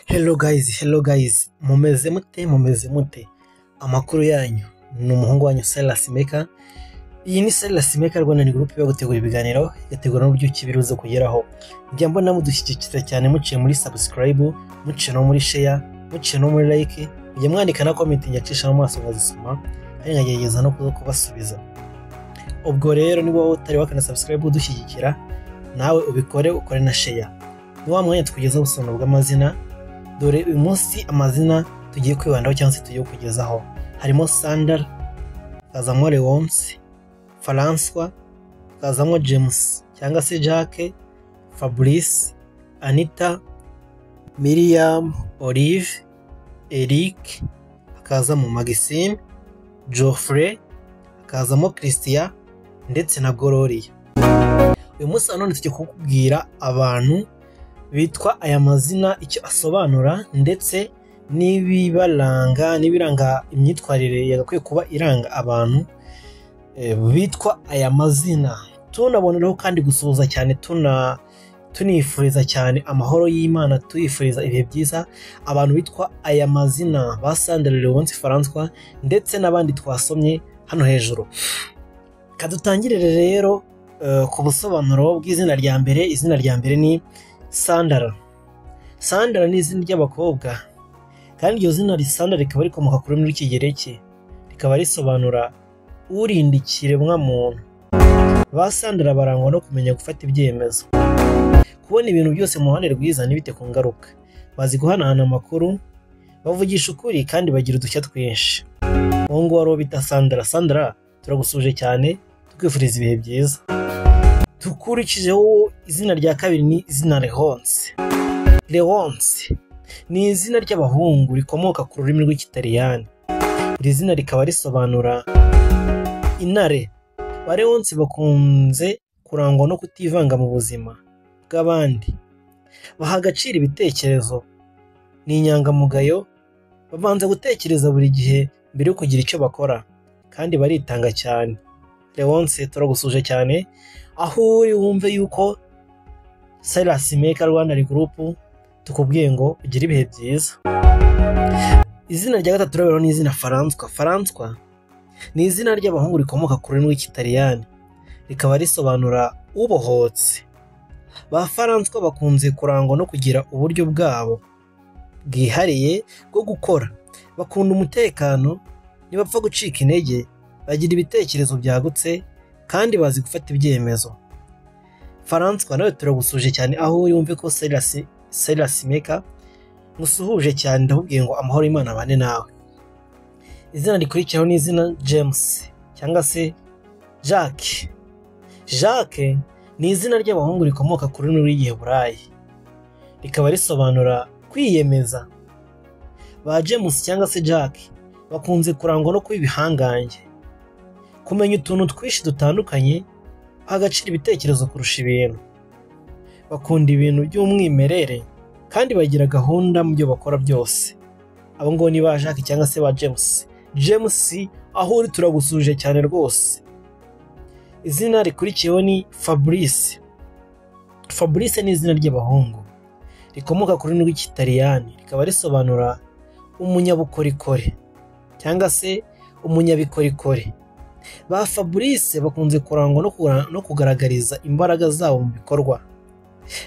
Hello guys, mumeze mute amakuru yanyu. Ni umuhungu wanyu Silas Maker. Iyi ni Silas Maker Rwanda, ni group yo gutegura ibiganiro, igategura n'uburyo kibiruze kugeraho. Njya mbona mudushyigikira cyane muciye muri subscribe, muciye no muri share, muciye no muri like, njye mwandika na comment nyacisha mu maso ngazisoma, kandi nkagerageza no kubasubiza. Ubwo rero niba utari wakana subscribe udushyigikira, nawe ubikore, ukore na share. Ni wa mwanya tukugeza ubusobanuro bw'amazina. Dore uyu munsi amazina tugiye kwibandaho cyangwa se tugiye kugezaho harimo Sandra, kazamo Leonce, François, kazamo James cyangwa se Jacques, Fabrice, Anita, Miriam, Olive, Eric, kazamo Maxime, Geoffrey, kazamo Christian ndetse na Gloria. Uyu munsi none tugiye kukubwira abantu bitwa aya mazina icyo asobanura ndetse n'ibiranga imyitwarire yagakwiye kuba iranga abantu bitwa aya mazina. Tunaboneraho kandi gusuhuza cyane tunifuriza cyane amahoro y'Imana, tuyifuriza ibihe byiza abantu bitwa aya mazina ba Sandra, Leonce, François ndetse n'abandi twasomye hano hejuru. Kadutangirire rero ku busobanuro bw'izina rya mbere. Izina rya mbere ni Sandra. Sandra ni izina ry'abakobwa, kandi iryo zina Sandra rikaba rikomoka ku rurimi rw'Ikigereki, rikaba risobanura urinda ikiremwa muntu. Ba Sandra barangwa no kumenya gufata ibyemezo, kubona ibintu byose mu ruhande rwiza ntibite ku ngaruka, bazi guhanahana amakuru, bavugisha ukuri kandi bagira udushya twinshi. Uwo nguwo wari bita Sandra. Sandra turagusuje cyane, tukwifuriza ibihe byiza. Tukurikijeho izina rya kabiri ni izina Leonce. Leonce ni izina ry'abahungu rikomoka ku rurimi rw'Ikitaliyani. Iri zina rikaba risobanura intare. Ba Leonce bakunze kurangwa no kutivanga mu buzima bw'abandi, baha agaciro ibitekerezo, ni inyangamugayo, babanza gutekereza buri gihe mbere yo kugira icyo bakora, kandi baritanga cyane. Leonce turagusuje cyane, aho uri wumve yuko Silas Maker Rwanda Group tukubwiye ngo ugire ibihe byiza. Izina rya gatatu rero ni izina François. François ni izina ry'abahungu rikomoka ku rurimi rw'Ikitaliyani, rikaba risobanura ubohotse. Ba François bakunze kurangwa no kugira uburyo bwabo bwihariye bwo gukora, bakunda umutekano, ntibapfa gucika intege, bagira ibitekerezo byagutse kandi bazi gufata ibyemezo. François nawe turagusuje cyane, aho uri wumve ko Silas Maker musuhuje cyane, ndakubwiye ngo amahoro y'Imana abane nawe. Izina rikurikiraho ni izina James cyangwa se Jacques. Jacques ni izina ry'abahungu rikomoka ku rurimi rw'Igiheburayi, rikaba risobanura kwiyemeza. Ba James cyangwa se Jacques bakunze kurangwa no kuba ibihangange, kumenya utuntu twinshi dutandukanye, agaciro ibitekerezo kurusha ibintu, bakunda ibintu by'umwimerere kandi bagira gahunda mu byo bakora byose. Abo ngo ni ba Jacques cyangwa se ba James. James aho uri turagusuje cyane rwose. Izina rikurikiyeho ni Fabrice. Fabrice ni izina ry'abahungu rikomoka ku rurimi rw'Ikitaliyani, rikaba risobanura umunyabukorikori cyangwa se umunyabikorikori. Ba Fabrice bakunze kurangwa no kugaragariza imbaraga zabo mu bikorwa,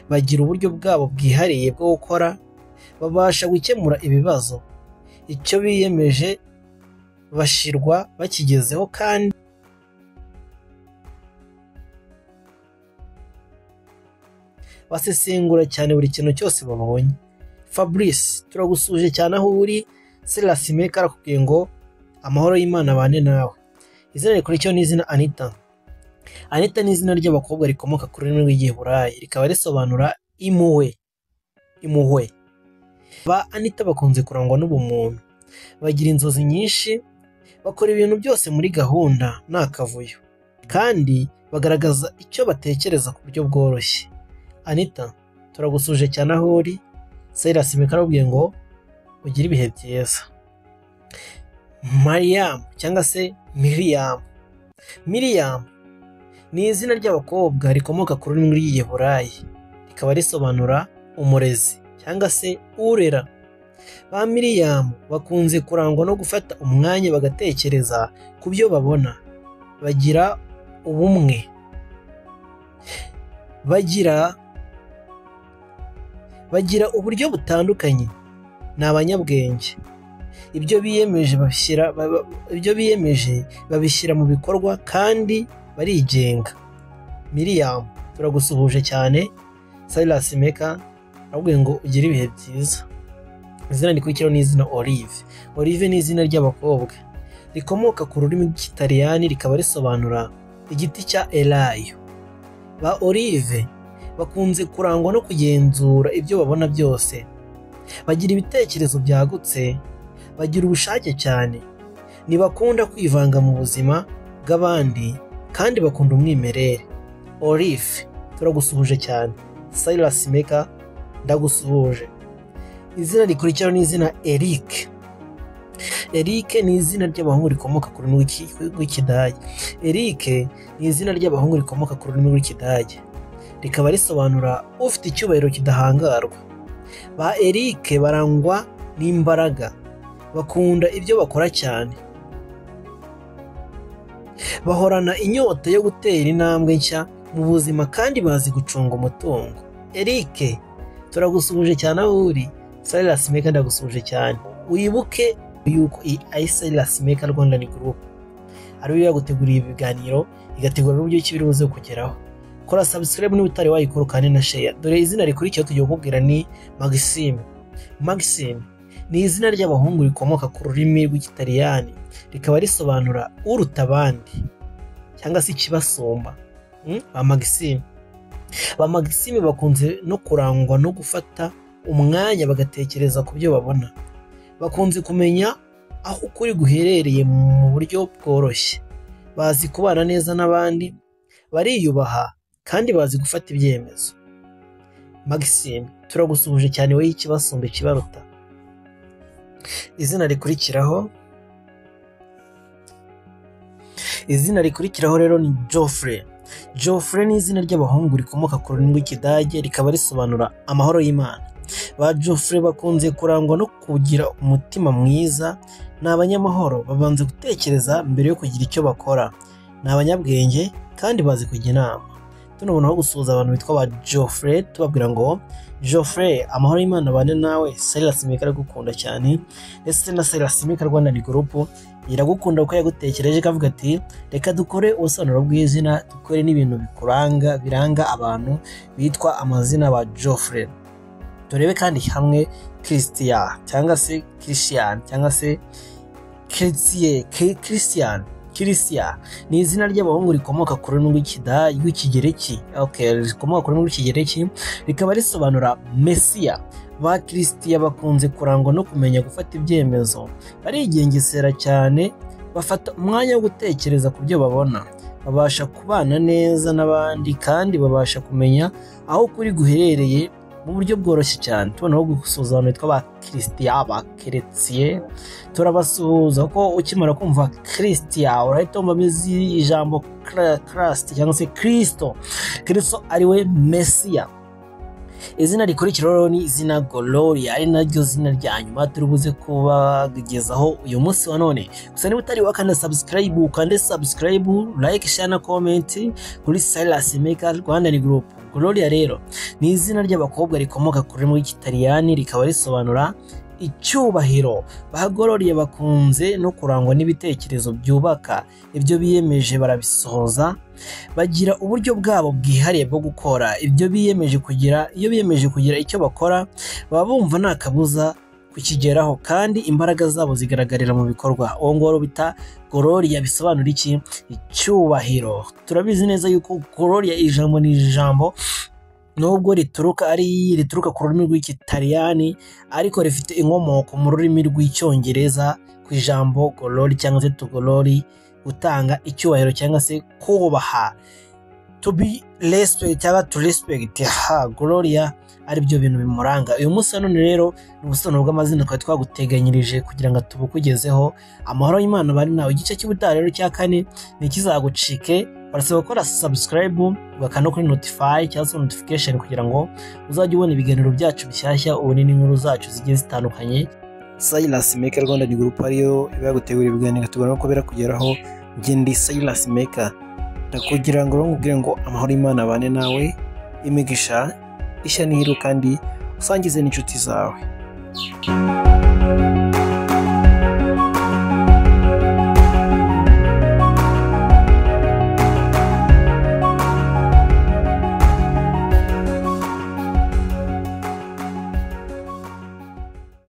bagira uburyo bwabo bwihariye bwo gukora, babasha gukemura ibibazo, icyo biyemeje bashirwa bakigezeho kandi basesengura cyane buri kintu cyose babonye. Fabrice turagusuje cyane, aho uri Silas Maker arakubwiye ngo amahoro y'Imana abane nawe. Izina rikurikiyeho ni izina Anita. Anita ni izina ry'abakobwa rikomoka ku rurimi rw'Igiheburayi, rikaba risobanura impuhwe. Ba Anita bakunze kurangwa n'ubumuntu, bagira inzozi nyinshi, bakora ibintu byose muri gahunda nta kavuyo, kandi bagaragaza icyo batekereza ku buryo bworoshye. Anita turagusuje cyane, aho uri Silas Maker arakubwiye ngo ugire ibihe byiza. Mariam cyangwa se Miriam Miriam ni izina ry'abakobwa rikomoka ku rurimi rw'Igiheburayi, rikaba risobanura umurezi cyangwa se urera. Ba Miriam bakunze kurangwa no gufata umwanya bagatekereza ku byo babona, bagira ubumwe, bagira uburyo butandukanye, ni abanyabwenge. Ibyo biyemeje babishyira mu bikorwa kandi barigenga. Miriam, turagusuhuje cyane. Silas Maker ahubwo ngo ugire ibihe byiza. Izina rikurikiraho ni izina Olive. Olive ni izina ry'abakobwa rikomoka ku rurimi rw'Ikitaliyani, rikaba risobanura igiti cya elayo. Ba Olive bakunze kurangwa no kugenzura ibyo babona byose, bagira ibitekerezo byagutse, bagira ubushake cyane, ntibakunda kwivanga mu buzima bw'abandi kandi bakunda umwimerere. Olive, turagusuhuje cyane. Silas Maker, ndagusuhuje. Izina rikurikiraho ni izina Eric. Eric ni izina ry'abahungu rikomoka ku rurimi rw'Ikidage. Eric ni izina ry'abahungu rikomoka ku rurimi rw'Ikidage, rikaba risobanura ufite icyubahiro kidahangarwa. Ba Eric barangwa n'imbaraga, bakunda ibyo bakora cyane, bahorana inyota yo gutera intambwe nshya mu buzima kandi bazi gucunga umutungo. Eric, turagusuhuje cyane aho uri. Silas Maker, ndagusuhuje cyane. Wibuke yuko iyi Silas Maker Rwanda Group ariyo yaguteguriye ibiganiro, igategura n'uburyo ki biri buze kugeraho. Kora subscribe niba utari wayikora kandi na share. Dore izina rikurikiyeho tugiye kukubwira ni Maxime. Maxime ni izina ry'abahungu rikomoka ku rurimi rw'Ikitaliyani, rikaba risobanura uruta abandi cyangwa se ikibasumba. Ba Maxime bakunze no kurangwa no gufata umwanya bagatekereza ku byo babona, bakunze kumenya aho ukuri guherereye mu buryo bworoshye, bazi kubana neza n'abandi, bariyubaha kandi bazi gufata ibyemezo. Maxime, turagusuhuje cyane wowe ikibasumba ikibaruta. Izina rikurikiraho rero ni Geoffrey. Geoffrey ni izina ry'abahungu rikomoka ku rurimi rw'Ikidage, rikaba risobanura amahoro y'Imana. Ba Geoffrey bakunze kurangwa no kugira umutima mwiza, ni abanyamahoro, babanza gutekereza mbere yo kugira icyo bakora, ni abanyabwenge kandi bazi kujya inama. Tunobonaho gusuhuza abantu bitwa ba Geoffrey, tubabwira ngo Geoffrey, amahoro y'Imana bane nawe. Silas Maker aragukunda cyane, ndetse na Silas Maker Rwanda Group iragukunda kuko yagutekereje ikavuga ati reka dukore ubusobanuro bw'izina, dukore n'ibintu biranga abantu bitwa amazina ba Geoffrey. Turebe kandi hamwe Christian cyangwa se Christian cyangwa se Christian ni izina ry'abahungu rikomoka ku rurimi rw'Ikigereki. Rikomoka ku rurimi rw'Ikigereki, rikaba risobanura Mesiya. Ba Christian bakunze kurangwa no kumenya gufata ibyemezo, barigengesera cyane, bafata umwanya wo gutekereza ku byo babona, babasha kubana neza n'abandi kandi babasha kumenya aho kuri guherereye mu buryo bworoshye cyane. Tubonaho gusuhuza abantu bitwa ba Christian, ba Chrétien, turabasuhuza ko ukimara kumva Christian urahita wumva ijambo Christ cyangwa se Kristo ariwe Mesiya. Izina rikurikiraho ni izina Gloria, ari naryo zina rya nyuma turi buze kubagezaho uyu munsi wa none. Gusa niba utari wakanda subscribe, ukande subscribe, like, share na comment kuri Silas Maker Rwanda Group. Gloria rero ni izina ry'abakobwa rikomoka ku rurimi rw'Ikitaliyani, rikaba risobanura icyubahiro. Ba Gloria bakunze no kurangwa n'ibitekerezo byubaka, ibyo biyemeje barabisohoza, bagira uburyo bwabo bwihariye bwo gukora ibyo biyemeje kugira. Iyo biyemeje kugira icyo bakora, baba bumva nta kabuza kukigeraho kandi imbaraga zabo zigaragarira mu bikorwa. Uwo ngoro bita Gloria bisobanura iki? Icyubahiro. Turabizi neza yuko Gloria ijambo ni ijambo nubwo rituruka ku rurimi rw'Ikitaliyani, ariko rifite inkomoko mu rurimi rw'Icyongereza ku ijambo glory cyangwa se to glory, gutanga icyubahiro cyangwa se kubaha. to be respect cyangwa to respect Gloria ari byo bintu bimuranga. Uyu munsi none rero ni ubusobanuro bw'amazina twari twaguteganyirije kugira ngo tubukugezeho. Amahoro y'Imana bari nawe. Igice cy'ubutaha rero cya 4 ni kizagucike, barasaba gukora subscribe ugakanda kuri notify cyangwa notification kugira ngo uzajye ubona ibiganiro byacu bishyashya, ubone n'inkuru zacu zigiye zitandukanye. Silas Maker Rwanda ni group ariyo ibagutegura ibiganiro tugomba ko birakugeraho. Ndi Silas Maker ndakugira ngo nkubwire ngo amahoro y'Imana bane nawe, imigisha ishya n'iru kandi usangize n'inshuti zawe.